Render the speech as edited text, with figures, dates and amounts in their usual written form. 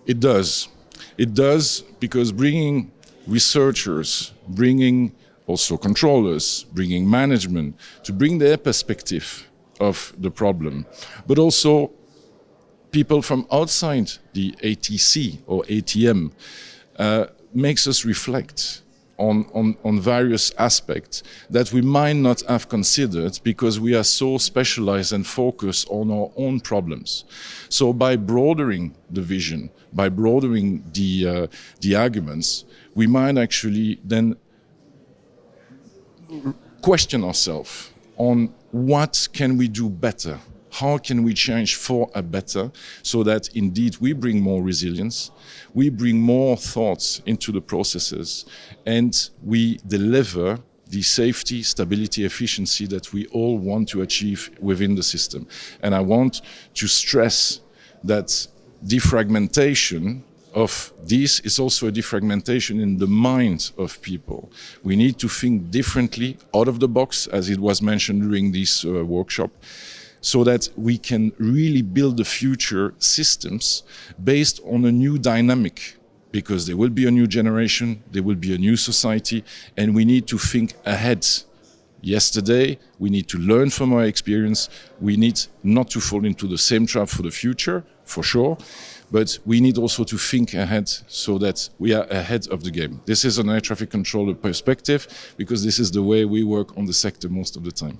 It does. It does because bringing researchers, bringing also controllers, bringing management, to bring their perspective of the problem, but also people from outside the ATC or ATM makes us reflect on various aspects that we might not have considered because we are so specialized and focused on our own problems. So by broadening the vision, by broadening the arguments, we might actually then question ourselves on what can we do better? How can we change for a better so that indeed we bring more resilience, we bring more thoughts into the processes, and we deliver the safety, stability, efficiency that we all want to achieve within the system. And I want to stress that defragmentation of this is also a defragmentation in the minds of people. We need to think differently, out of the box, as it was mentioned during this workshop, so that we can really build the future systems based on a new dynamic, because there will be a new generation, there will be a new society, and we need to think ahead. Yesterday, we need to learn from our experience. We need not to fall into the same trap for the future, for sure, but we need also to think ahead so that we are ahead of the game. This is an air traffic controller perspective, because this is the way we work on the sector most of the time.